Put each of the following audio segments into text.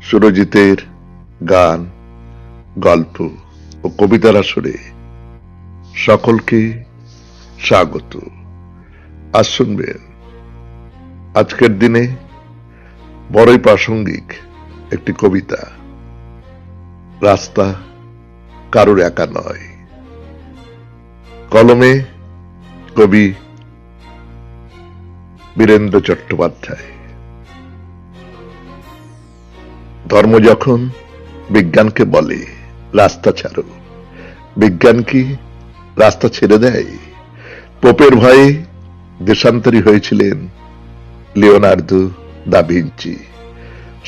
সুরজিতের গান, গল্প ও কবিতার আসরে সকলকে স্বাগত। আজ শুনবেন আজকের দিনে বড়ই প্রাসঙ্গিক একটি কবিতা, রাস্তা কারোর একা নয়। কলমে কবি বীরেন্দ্র চট্টোপাধ্যায়। ধর্ম যখন বিজ্ঞানকে বলে রাস্তা ছাড়ো, বিজ্ঞান কি রাস্তা ছেড়ে দেয়? পোপের ভয়ে দেশান্তরী হয়েছিলেন লিওনার্দো দা ভিঞ্চি।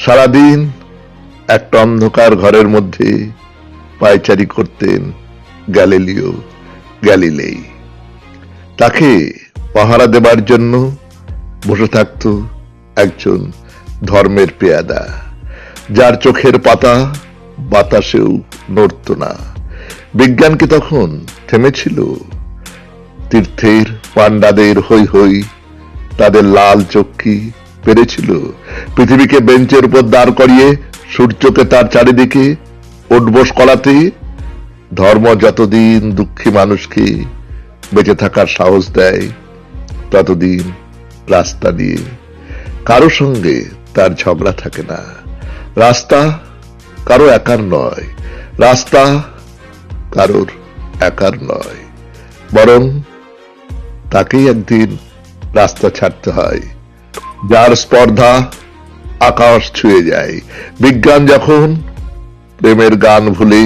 সারাদিন একটা অন্ধকার ঘরের মধ্যে পায়চারি করতেন গ্যালিলিও গ্যালিলেই। তাকে পাহারা দেবার জন্য বসে থাকত একজন ধর্মের পেয়াদা, যার চোখের পাতা বাতাসেও নড়ত না। বিজ্ঞান কি তখন থেমেছিল? তীর্থের পান্ডাদের হই হই, তাদের লাল চোখ কি পেরেছিল পৃথিবীকে বেঞ্চের উপর দাঁড় করিয়ে সূর্যকে তার চারিদিকে উঠবোস করাতে? ধর্ম যতদিন দুঃখী মানুষকে বেঁচে থাকার সাহস দেয়, ততদিন রাস্তা নিয়ে কারো সঙ্গে তার ঝগড়া থাকে না। রাস্তা কারো একার নয়, রাস্তা কারোর একার নয়, বরং তাকেই একদিন রাস্তা ছাড়তে হয়, যার স্পর্ধা আকাশ ছুঁয়ে যায়। বিজ্ঞান যখন প্রেমের গান ভুলে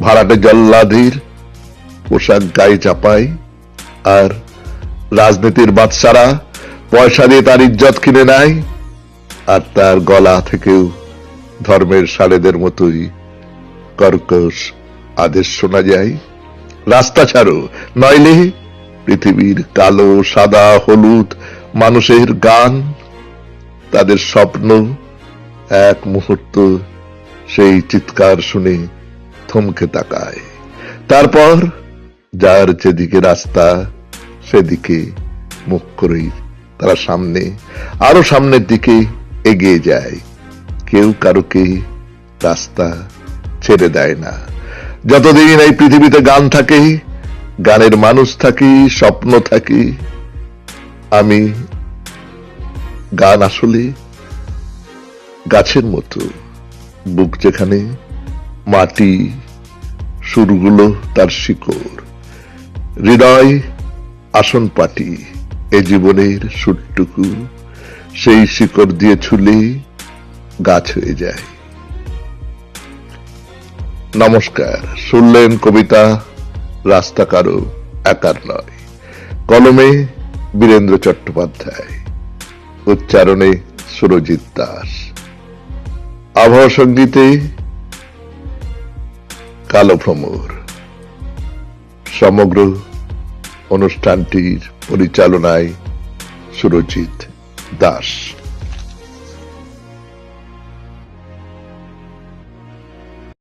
ভাড়াটে জল্লাদের পোশাক গায়ে চাপায়, আর রাজনীতির বাদশারা পয়সা দিয়ে তার ইজ্জত কিনে নেয়, আর তার গলা থেকেও ধর্মের সাড়েদের মতোই কর্কশ আদেশ শোনা যায়, রাস্তা ছাড়ো, নইলে পৃথিবীর কালো সাদা হলুদ মানুষের গান, তাদের স্বপ্ন এক মুহূর্ত সেই চিৎকার শুনে থমকে তাকায়। তারপর যার যেদিকে রাস্তা সেদিকে মুখ করেই তারা সামনে, আরো সামনের দিকে এগিয়ে যায়। কেউ কারোকে রাস্তা ছেড়ে দেয় না। যতদিন এই পৃথিবীতে গান থাকে, গানের মানুষ থাকি, স্বপ্ন থাকি। আমি গান আসলে গাছের মতো, বুক যেখানে মাটি, সুরগুলো তার শিকড়, হৃদয় আসন পাটি। এ জীবনের সুরটুকু সেই শিকড় দিয়ে ছুলে গাছ হয়ে যায়। নমস্কার, শুনলেন কবিতা রাস্তা কারো একার নয়। কলমে বীরেন্দ্র চট্টোপাধ্যায়, উচ্চারণে সুরজিৎ দাস, আবহাওয়া সঙ্গীতে কালো ভ্রমর। সমগ্র অনুষ্ঠানটির পরিচালনায় সুরজিৎ দাস।